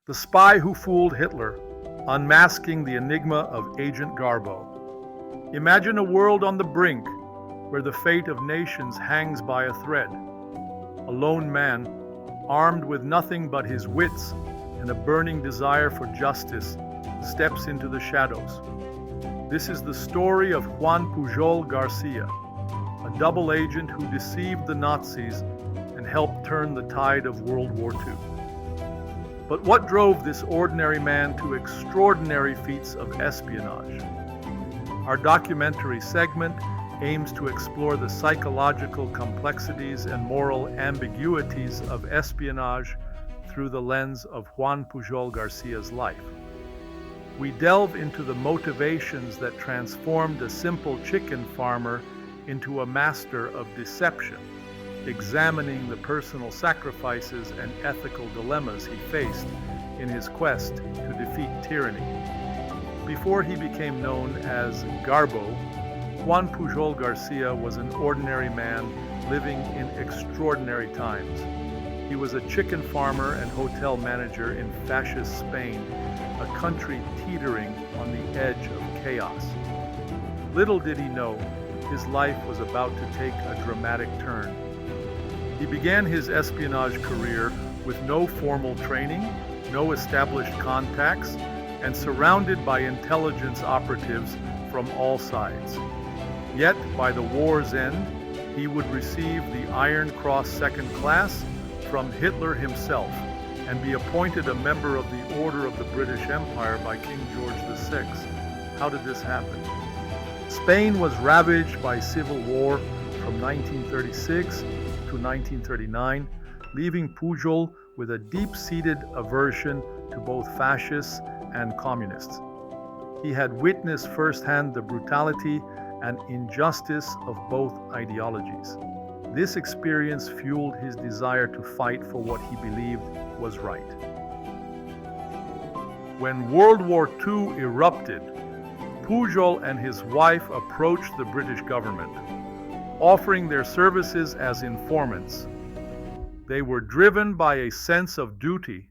The Spy Who Fooled Hitler, Unmasking the Enigma of Agent GARBO. Imagine a world on the brink where the fate of nations hangs by a thread. A lone man, armed with nothing but his wits and a burning desire for justice, steps into the shadows. This is the story of Juan Pujol Garcia, a double agent who deceived the Nazis and helped turn the tide of World War II. But what drove this ordinary man to extraordinary feats of espionage? Our documentary segment aims to explore the psychological complexities and moral ambiguities of espionage through the lens of Juan Pujol Garcia's life. We delve into the motivations that transformed a simple chicken farmer into a master of deception, examining the personal sacrifices and ethical dilemmas he faced in his quest to defeat tyranny. Before he became known as GARBO, Juan Pujol Garcia was an ordinary man living in extraordinary times. He was a chicken farmer and hotel manager in Fascist Spain, a country teetering on the edge of chaos. Little did he know, his life was about to take a dramatic turn. He began his espionage career with no formal training, no established contacts, and surrounded by intelligence operatives from all sides. Yet, by the war's end, he would receive the Iron Cross Second Class from Hitler himself and be appointed a member of the Order of the British Empire by King George VI. How did this happen? Spain was ravaged by civil war from 1936 to 1939, leaving Pujol with a deep-seated aversion to both fascists and communists. He had witnessed firsthand the brutality and injustice of both ideologies. This experience fueled his desire to fight for what he believed was right. When World War II erupted, Pujol and his wife approached the British government, offering their services as informants. They were driven by a sense of duty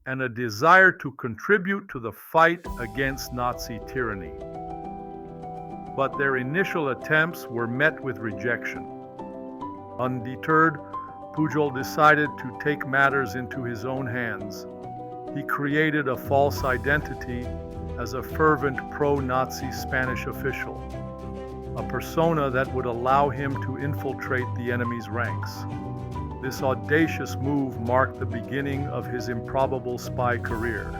and a desire to contribute to the fight against Nazi tyranny. But their initial attempts were met with rejection. Undeterred, Pujol decided to take matters into his own hands. He created a false identity as a fervent pro-Nazi Spanish official, a persona that would allow him to infiltrate the enemy's ranks. This audacious move marked the beginning of his improbable spy career.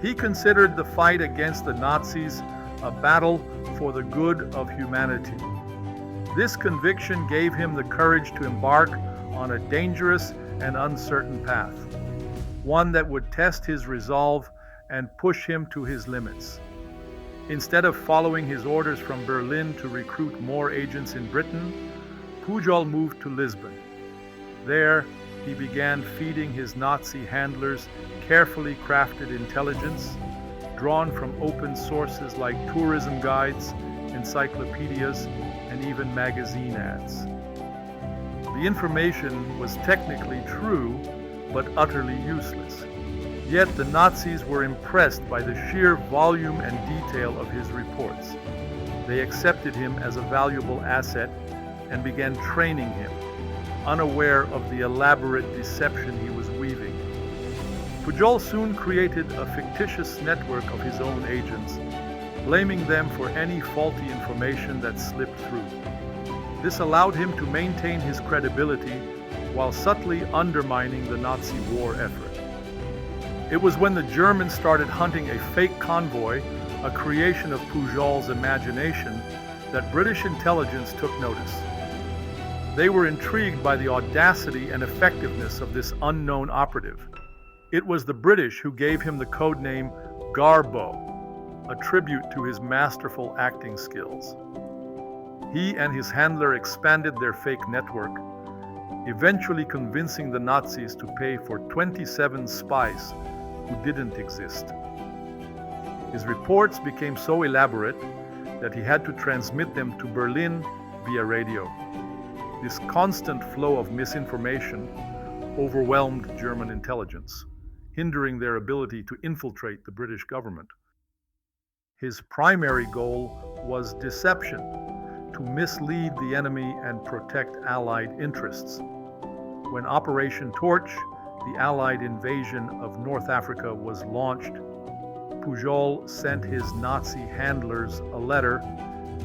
He considered the fight against the Nazis a battle for the good of humanity. This conviction gave him the courage to embark on a dangerous and uncertain path, one that would test his resolve and push him to his limits. Instead of following his orders from Berlin to recruit more agents in Britain, Pujol moved to Lisbon. There, he began feeding his Nazi handlers carefully crafted intelligence, drawn from open sources like tourism guides, encyclopedias, and even magazine ads. The information was technically true, but utterly useless. Yet the Nazis were impressed by the sheer volume and detail of his reports. They accepted him as a valuable asset and began training him, unaware of the elaborate deception he was weaving. Pujol soon created a fictitious network of his own agents, blaming them for any faulty information that slipped through. This allowed him to maintain his credibility while subtly undermining the Nazi war effort. It was when the Germans started hunting a fake convoy, a creation of Pujol's imagination, that British intelligence took notice. They were intrigued by the audacity and effectiveness of this unknown operative. It was the British who gave him the code name GARBO, a tribute to his masterful acting skills. He and his handler expanded their fake network, eventually convincing the Nazis to pay for 27 spies who didn't exist. His reports became so elaborate that he had to transmit them to Berlin via radio. This constant flow of misinformation overwhelmed German intelligence. hindering their ability to infiltrate the British government. His primary goal was deception, to mislead the enemy and protect Allied interests. When Operation Torch, the Allied invasion of North Africa, was launched, Pujol sent his Nazi handlers a letter,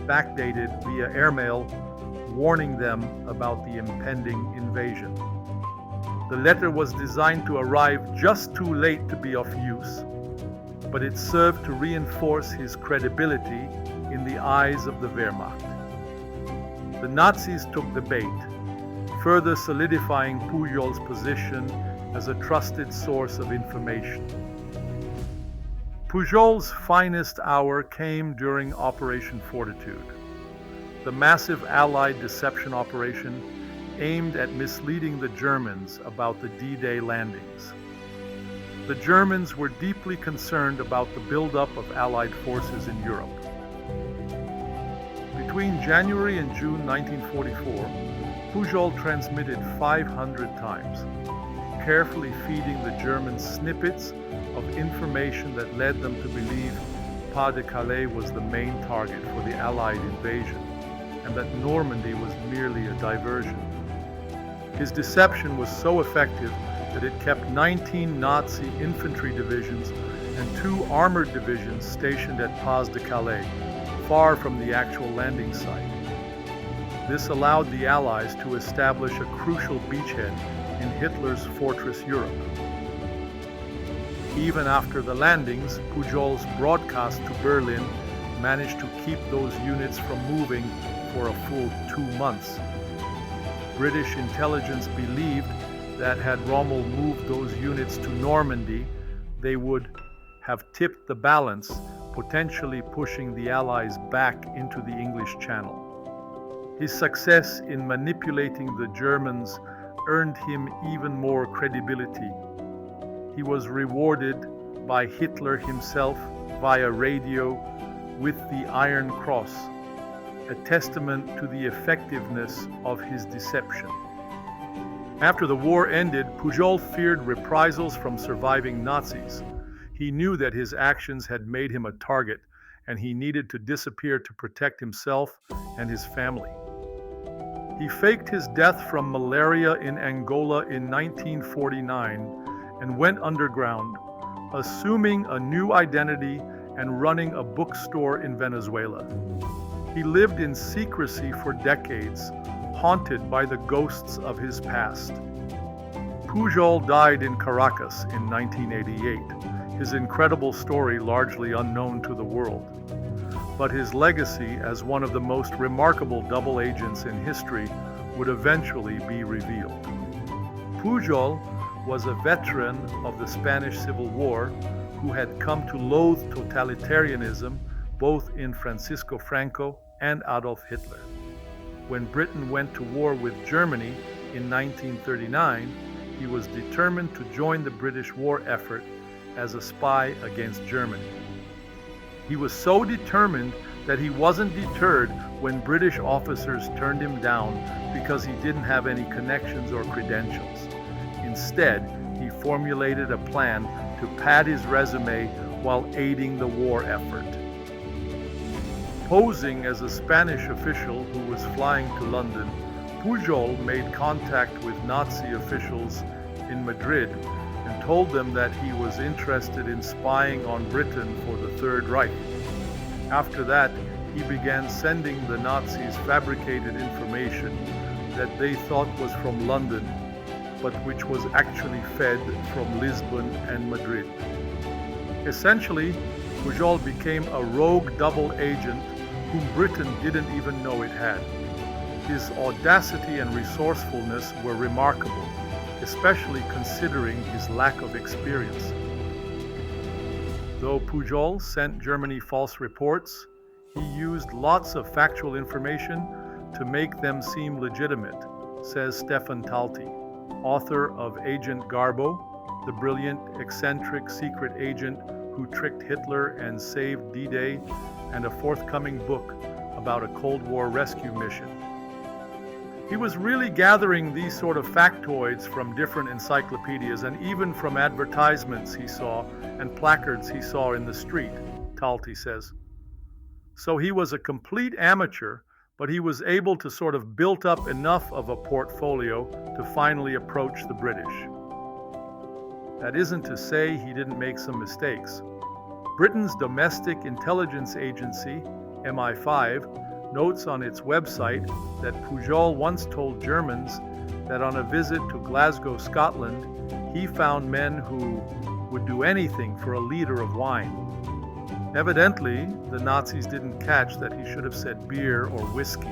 backdated via airmail, warning them about the impending invasion. The letter was designed to arrive just too late to be of use, but it served to reinforce his credibility in the eyes of the Wehrmacht. The Nazis took the bait, further solidifying Pujol's position as a trusted source of information. Pujol's finest hour came during Operation Fortitude, the massive Allied deception operation aimed at misleading the Germans about the D-Day landings. The Germans were deeply concerned about the buildup of Allied forces in Europe. Between January and June 1944, Pujol transmitted 500 times, carefully feeding the Germans snippets of information that led them to believe Pas-de-Calais was the main target for the Allied invasion, and that Normandy was merely a diversion. His deception was so effective that it kept 19 Nazi infantry divisions and 2 armored divisions stationed at Pas-de-Calais, far from the actual landing site. This allowed the Allies to establish a crucial beachhead in Hitler's Fortress Europe. Even after the landings, Pujol's broadcast to Berlin managed to keep those units from moving for a full 2 months. British intelligence believed that had Rommel moved those units to Normandy, they would have tipped the balance, potentially pushing the Allies back into the English Channel. His success in manipulating the Germans earned him even more credibility. He was rewarded by Hitler himself via radio with the Iron Cross, a testament to the effectiveness of his deception. After the war ended, Pujol feared reprisals from surviving Nazis. He knew that his actions had made him a target, and he needed to disappear to protect himself and his family. He faked his death from malaria in Angola in 1949 and went underground, assuming a new identity and running a bookstore in Venezuela. He lived in secrecy for decades, haunted by the ghosts of his past. Pujol died in Caracas in 1988, his incredible story largely unknown to the world. But his legacy as one of the most remarkable double agents in history would eventually be revealed. Pujol was a veteran of the Spanish Civil War who had come to loathe totalitarianism both in Francisco Franco and Adolf Hitler. When Britain went to war with Germany in 1939, he was determined to join the British war effort as a spy against Germany. He was so determined that he wasn't deterred when British officers turned him down because he didn't have any connections or credentials. Instead, he formulated a plan to pad his resume while aiding the war effort. Posing as a Spanish official who was flying to London, Pujol made contact with Nazi officials in Madrid and told them that he was interested in spying on Britain for the Third Reich. After that, he began sending the Nazis fabricated information that they thought was from London, but which was actually fed from Lisbon and Madrid. Essentially, Pujol became a rogue double agent whom Britain didn't even know it had. His audacity and resourcefulness were remarkable, especially considering his lack of experience. Though Pujol sent Germany false reports, he used lots of factual information to make them seem legitimate, says Stefan Talti, author of Agent GARBO, the brilliant, eccentric secret agent who tricked Hitler and saved D-Day, and a forthcoming book about a Cold War rescue mission. He was really gathering these sort of factoids from different encyclopedias and even from advertisements he saw and placards he saw in the street, Talty says. So he was a complete amateur, but he was able to sort of build up enough of a portfolio to finally approach the British. That isn't to say he didn't make some mistakes. Britain's domestic intelligence agency, MI5, notes on its website that Pujol once told Germans that on a visit to Glasgow, Scotland, he found men who would do anything for a liter of wine. Evidently, the Nazis didn't catch that he should have said beer or whiskey.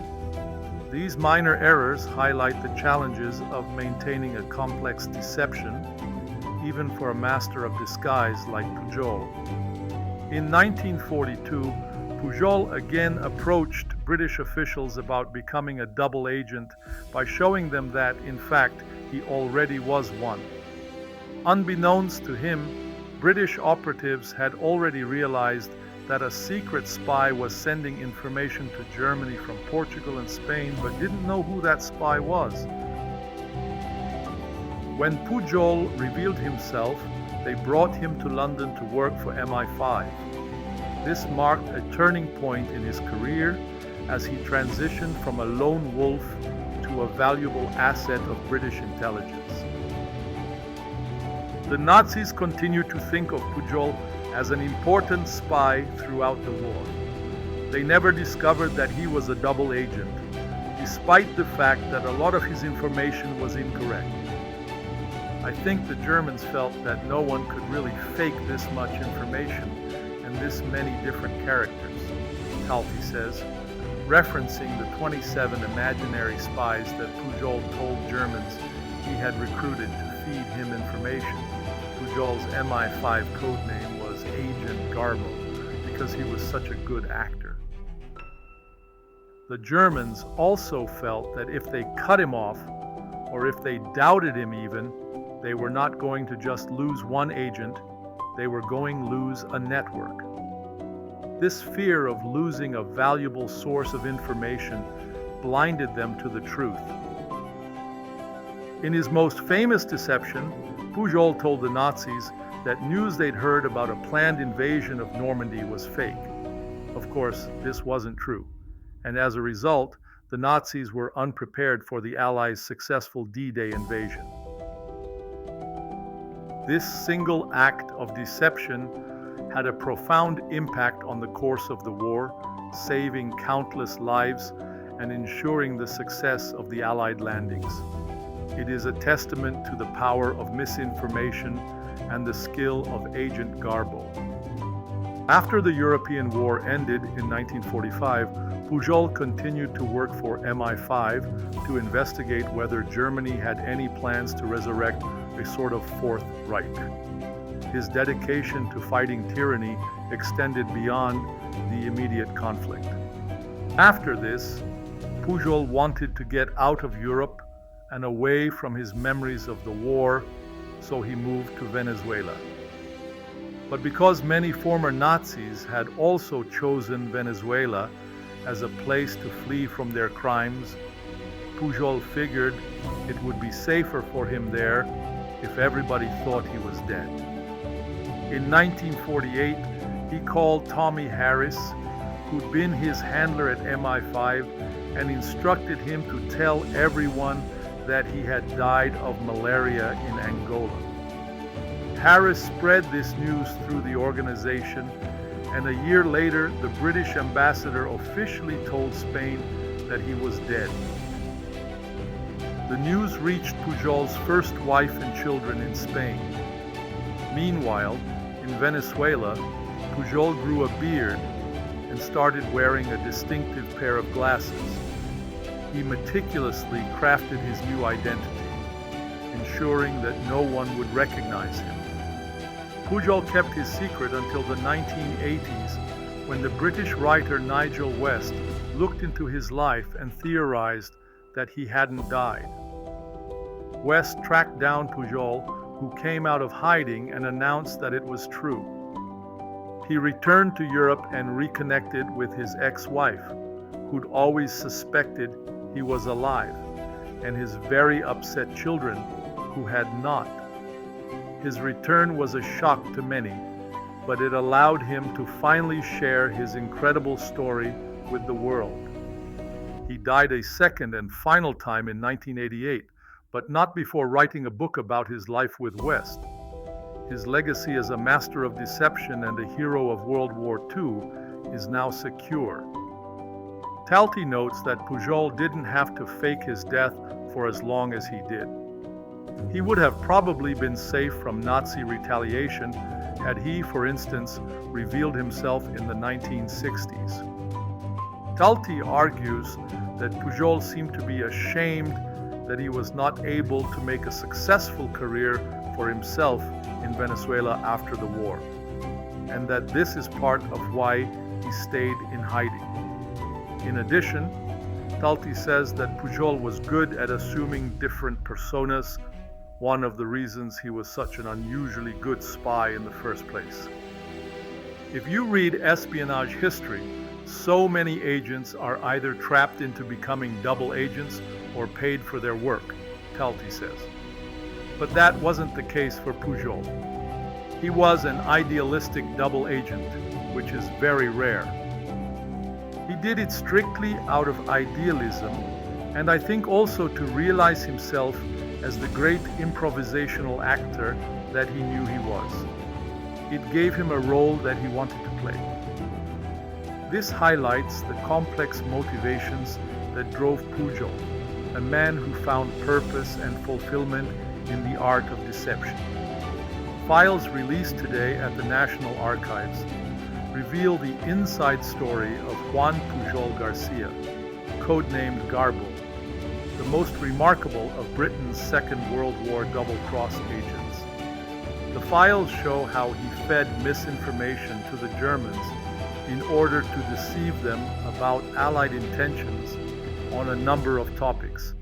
These minor errors highlight the challenges of maintaining a complex deception, even for a master of disguise like Pujol. In 1942, Pujol again approached British officials about becoming a double agent by showing them that, in fact, he already was one. Unbeknownst to him, British operatives had already realized that a secret spy was sending information to Germany from Portugal and Spain, but didn't know who that spy was. When Pujol revealed himself, they brought him to London to work for MI5. This marked a turning point in his career as he transitioned from a lone wolf to a valuable asset of British intelligence. The Nazis continued to think of Pujol as an important spy throughout the war. They never discovered that he was a double agent, despite the fact that a lot of his information was incorrect. I think the Germans felt that no one could really fake this much information and this many different characters, Talty says, referencing the 27 imaginary spies that Pujol told Germans he had recruited to feed him information. Pujol's MI5 codename was Agent GARBO because he was such a good actor. The Germans also felt that if they cut him off, or if they doubted him even, they were not going to just lose one agent, they were going to lose a network. This fear of losing a valuable source of information blinded them to the truth. In his most famous deception, Pujol told the Nazis that news they'd heard about a planned invasion of Normandy was fake. Of course, this wasn't true, and as a result, the Nazis were unprepared for the Allies' successful D-Day invasion. This single act of deception had a profound impact on the course of the war, saving countless lives and ensuring the success of the Allied landings. It is a testament to the power of misinformation and the skill of Agent GARBO. After the European War ended in 1945, Pujol continued to work for MI5 to investigate whether Germany had any plans to resurrect a sort of Fourth Reich. His dedication to fighting tyranny extended beyond the immediate conflict. After this, Pujol wanted to get out of Europe and away from his memories of the war, so he moved to Venezuela. But because many former Nazis had also chosen Venezuela as a place to flee from their crimes, Pujol figured it would be safer for him there if everybody thought he was dead. In 1948, he called Tommy Harris, who'd been his handler at MI5, and instructed him to tell everyone that he had died of malaria in Angola. Harris spread this news through the organization, and a year later, the British ambassador officially told Spain that he was dead. The news reached Pujol's first wife and children in Spain. Meanwhile, in Venezuela, Pujol grew a beard and started wearing a distinctive pair of glasses. He meticulously crafted his new identity, ensuring that no one would recognize him. Pujol kept his secret until the 1980s, when the British writer Nigel West looked into his life and theorized that he hadn't died. West tracked down Pujol, who came out of hiding and announced that it was true. He returned to Europe and reconnected with his ex-wife, who'd always suspected he was alive, and his very upset children who had not. His return was a shock to many, but it allowed him to finally share his incredible story with the world. He died a second and final time in 1988, but not before writing a book about his life with West. His legacy as a master of deception and a hero of World War II is now secure. Talty notes that Pujol didn't have to fake his death for as long as he did. He would have probably been safe from Nazi retaliation had he, for instance, revealed himself in the 1960s. Talty argues that Pujol seemed to be ashamed that he was not able to make a successful career for himself in Venezuela after the war, and that this is part of why he stayed in hiding. In addition, Talty says that Pujol was good at assuming different personas, one of the reasons he was such an unusually good spy in the first place. If you read espionage history, so many agents are either trapped into becoming double agents or paid for their work, Talty says. But that wasn't the case for Pujol. He was an idealistic double agent, which is very rare. He did it strictly out of idealism, and I think also to realize himself as the great improvisational actor that he knew he was. It gave him a role that he wanted to play. This highlights the complex motivations that drove Pujol, a man who found purpose and fulfillment in the art of deception. Files released today at the National Archives reveal the inside story of Juan Pujol Garcia, codenamed GARBO, the most remarkable of Britain's Second World War double-cross agents. The files show how he fed misinformation to the Germans in order to deceive them about Allied intentions on a number of topics,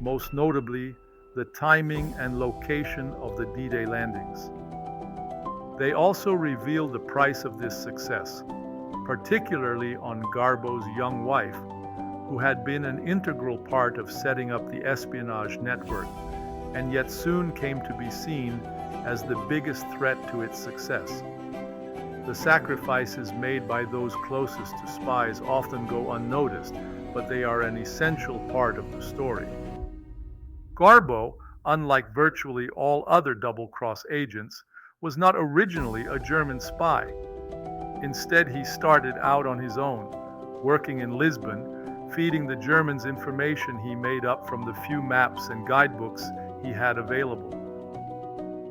most notably the timing and location of the D-Day landings. They also reveal the price of this success, particularly on Garbo's young wife, who had been an integral part of setting up the espionage network, and yet soon came to be seen as the biggest threat to its success. The sacrifices made by those closest to spies often go unnoticed, but they are an essential part of the story. GARBO, unlike virtually all other double-cross agents, was not originally a German spy. Instead, he started out on his own, working in Lisbon, feeding the Germans information he made up from the few maps and guidebooks he had available.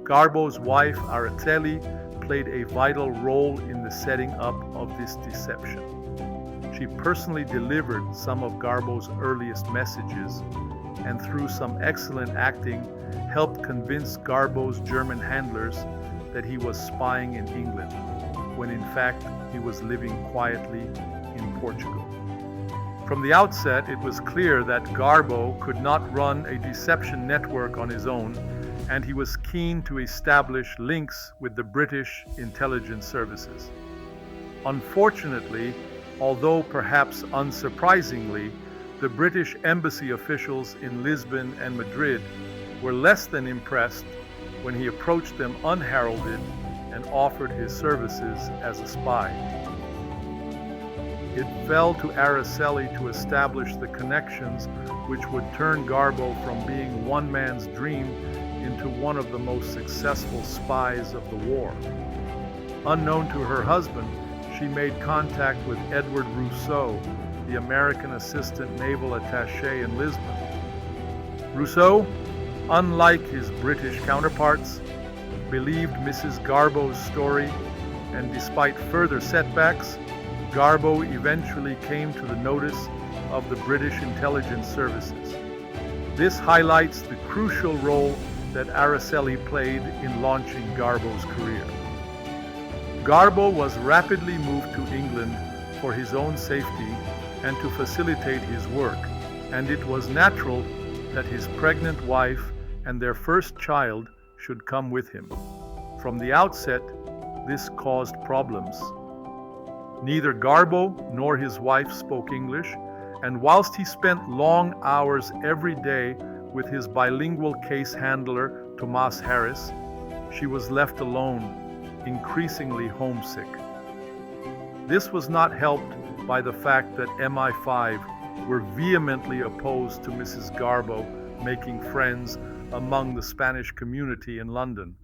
Garbo's wife, Araceli, played a vital role in the setting up of this deception. She personally delivered some of Garbo's earliest messages, and through some excellent acting, helped convince Garbo's German handlers that he was spying in England, when in fact he was living quietly in Portugal. From the outset, it was clear that GARBO could not run a deception network on his own, and he was keen to establish links with the British intelligence services. Unfortunately, although perhaps unsurprisingly, the British embassy officials in Lisbon and Madrid were less than impressed when he approached them unheralded and offered his services as a spy. It fell to Araceli to establish the connections which would turn Garbo from being one man's dream into one of the most successful spies of the war. Unknown to her husband, she made contact with Edward Rousseau, the American assistant naval attaché in Lisbon. Rousseau, unlike his British counterparts, believed Mrs. Garbo's story, and despite further setbacks, Garbo eventually came to the notice of the British intelligence services. This highlights the crucial role that Araceli played in launching Garbo's career. Garbo was rapidly moved to England for his own safety and to facilitate his work, and it was natural that his pregnant wife and their first child should come with him. From the outset, this caused problems. Neither Garbo nor his wife spoke English, and whilst he spent long hours every day with his bilingual case handler, Tomas Harris, she was left alone, increasingly homesick. This was not helped by the fact that MI5 were vehemently opposed to Mrs. Garbo making friends among the Spanish community in London,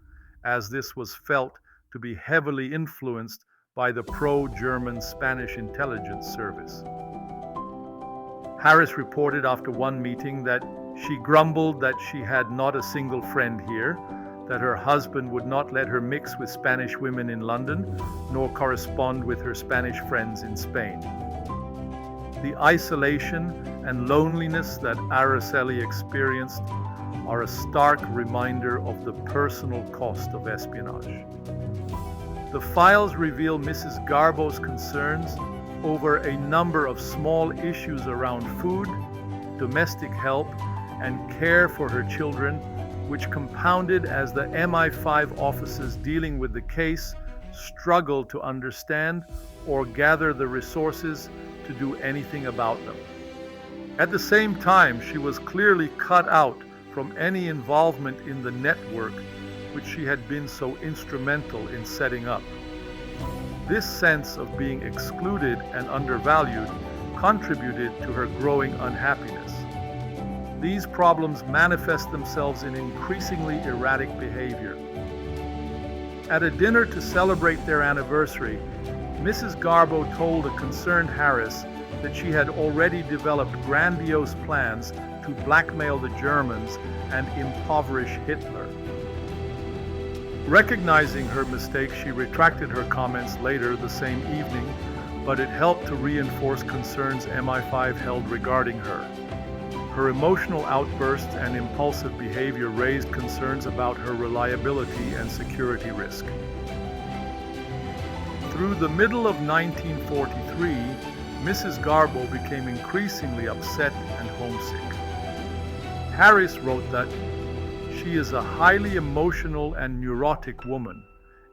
as this was felt to be heavily influenced by the pro-German Spanish intelligence service. Harris reported after one meeting that she grumbled that she had not a single friend here, that her husband would not let her mix with Spanish women in London, nor correspond with her Spanish friends in Spain. The isolation and loneliness that Araceli experienced are a stark reminder of the personal cost of espionage. The files reveal Mrs. Garbo's concerns over a number of small issues around food, domestic help, and care for her children, which compounded as the MI5 officers dealing with the case struggled to understand or gather the resources to do anything about them. At the same time, she was clearly cut out from any involvement in the network which she had been so instrumental in setting up. This sense of being excluded and undervalued contributed to her growing unhappiness. These problems manifest themselves in increasingly erratic behavior. At a dinner to celebrate their anniversary, Mrs. Garbo told a concerned Harris that she had already developed grandiose plans to blackmail the Germans and impoverish Hitler. Recognizing her mistake, she retracted her comments later the same evening, but it helped to reinforce concerns MI5 held regarding her. Her emotional outbursts and impulsive behavior raised concerns about her reliability and security risk. Through the middle of 1943, Mrs. Garbo became increasingly upset and homesick. Harris wrote that she is a highly emotional and neurotic woman,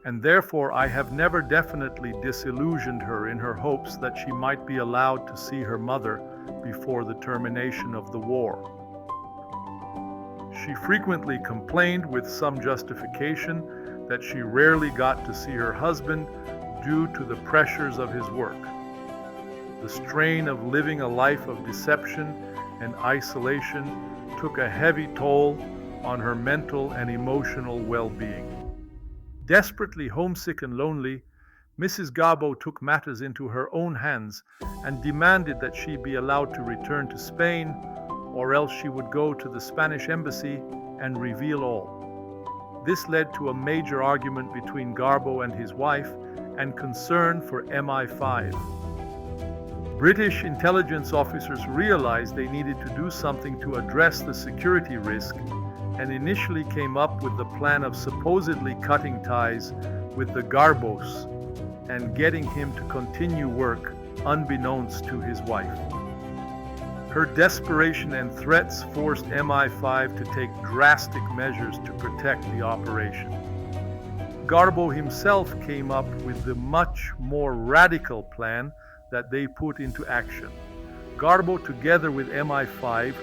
and therefore I have never definitely disillusioned her in her hopes that she might be allowed to see her mother before the termination of the war. She frequently complained, with some justification, that she rarely got to see her husband due to the pressures of his work. The strain of living a life of deception and isolation took a heavy toll on her mental and emotional well-being. Desperately homesick and lonely, Mrs. Garbo took matters into her own hands and demanded that she be allowed to return to Spain, or else she would go to the Spanish embassy and reveal all. This led to a major argument between Garbo and his wife and concern for MI5. British intelligence officers realized they needed to do something to address the security risk and initially came up with the plan of supposedly cutting ties with the Garbos and getting him to continue work unbeknownst to his wife. Her desperation and threats forced MI5 to take drastic measures to protect the operation. Garbo himself came up with the much more radical plan that they put into action. Garbo, together with MI5,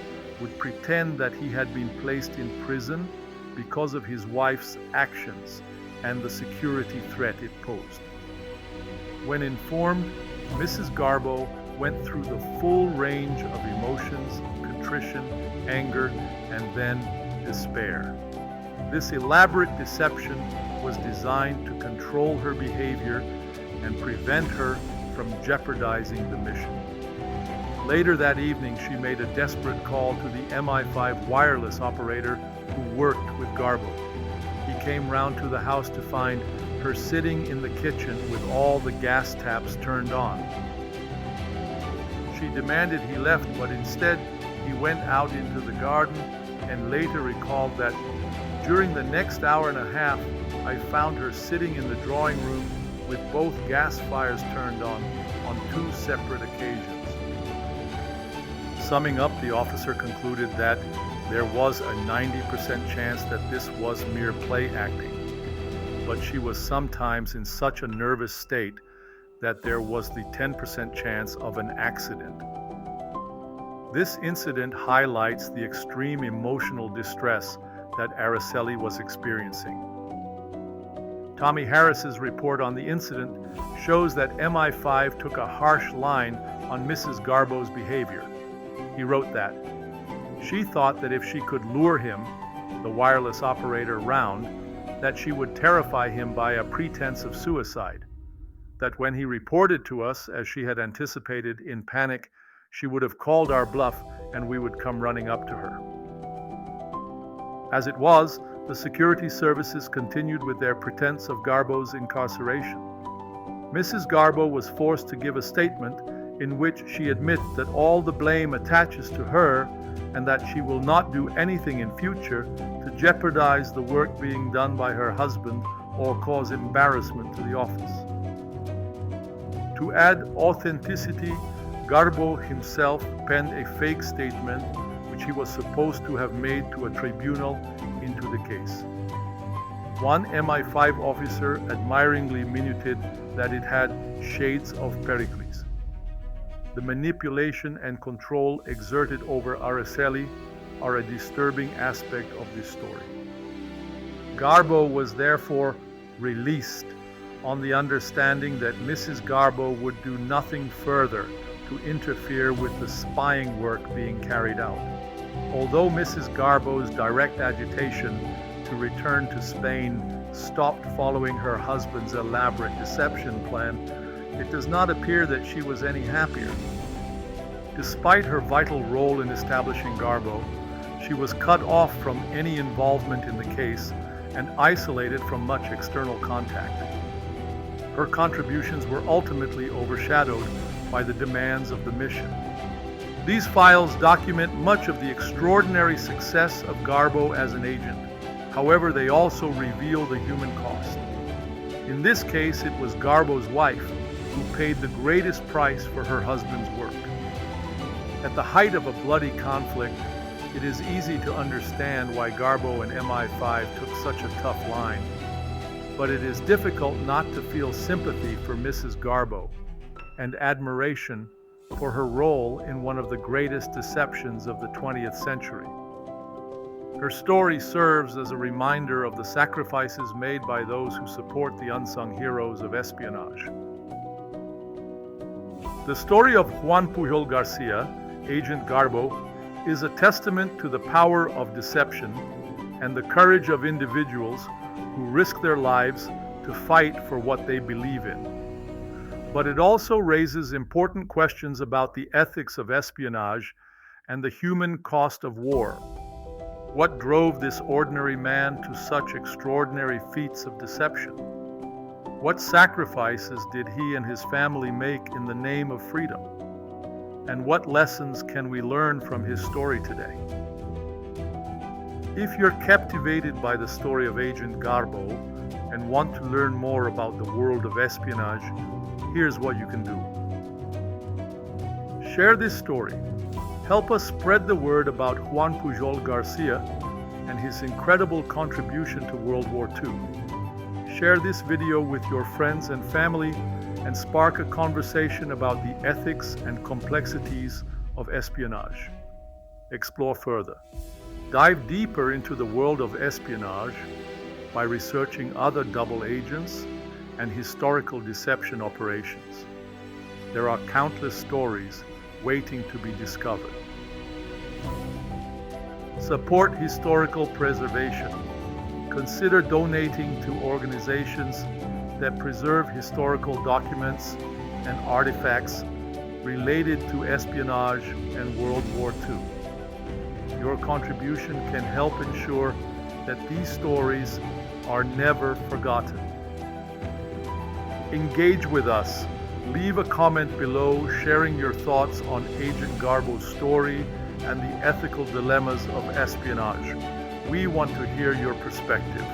would pretend that he had been placed in prison because of his wife's actions and the security threat it posed. When informed, Mrs. Garbo went through the full range of emotions, contrition, anger, and then despair. This elaborate deception was designed to control her behavior and prevent her from jeopardizing the mission. Later that evening, she made a desperate call to the MI5 wireless operator who worked with Garbo. He came round to the house to find her sitting in the kitchen with all the gas taps turned on. She demanded he left, but instead he went out into the garden and later recalled that during the next hour and a half, I found her sitting in the drawing room with both gas fires turned on 2 separate occasions. Summing up, the officer concluded that there was a 90% chance that this was mere play acting, but she was sometimes in such a nervous state that there was the 10% chance of an accident. This incident highlights the extreme emotional distress that Araceli was experiencing. Tommy Harris's report on the incident shows that MI5 took a harsh line on Mrs. Garbo's behavior. He wrote that she thought that if she could lure him, the wireless operator, round, that she would terrify him by a pretense of suicide, that when he reported to us, as she had anticipated in panic, she would have called our bluff and we would come running up to her. As it was, the security services continued with their pretense of Garbo's incarceration. Mrs. Garbo was forced to give a statement in which she admits that all the blame attaches to her and that she will not do anything in future to jeopardize the work being done by her husband or cause embarrassment to the office. To add authenticity, Garbo himself penned a fake statement which he was supposed to have made to a tribunal into the case. One MI5 officer admiringly minuted that it had shades of Pericles. The manipulation and control exerted over Araceli are a disturbing aspect of this story. Garbo was therefore released on the understanding that Mrs. Garbo would do nothing further to interfere with the spying work being carried out. Although Mrs. Garbo's direct agitation to return to Spain stopped following her husband's elaborate deception plan, it does not appear that she was any happier. Despite her vital role in establishing GARBO, she was cut off from any involvement in the case and isolated from much external contact. Her contributions were ultimately overshadowed by the demands of the mission. These files document much of the extraordinary success of GARBO as an agent. However, they also reveal the human cost. In this case, it was Garbo's wife who paid the greatest price for her husband's work. At the height of a bloody conflict, it is easy to understand why Garbo and MI5 took such a tough line. But it is difficult not to feel sympathy for Mrs. Garbo and admiration for her role in one of the greatest deceptions of the 20th century. Her story serves as a reminder of the sacrifices made by those who support the unsung heroes of espionage. The story of Juan Pujol Garcia, Agent Garbo, is a testament to the power of deception and the courage of individuals who risk their lives to fight for what they believe in. But it also raises important questions about the ethics of espionage and the human cost of war. What drove this ordinary man to such extraordinary feats of deception? What sacrifices did he and his family make in the name of freedom? And what lessons can we learn from his story today? If you're captivated by the story of Agent Garbo and want to learn more about the world of espionage, here's what you can do. Share this story. Help us spread the word about Juan Pujol Garcia and his incredible contribution to World War II. Share this video with your friends and family and spark a conversation about the ethics and complexities of espionage. Explore further. Dive deeper into the world of espionage by researching other double agents and historical deception operations. There are countless stories waiting to be discovered. Support historical preservation. Consider donating to organizations that preserve historical documents and artifacts related to espionage and World War II. Your contribution can help ensure that these stories are never forgotten. Engage with us. Leave a comment below sharing your thoughts on Agent Garbo's story and the ethical dilemmas of espionage. We want to hear your perspective.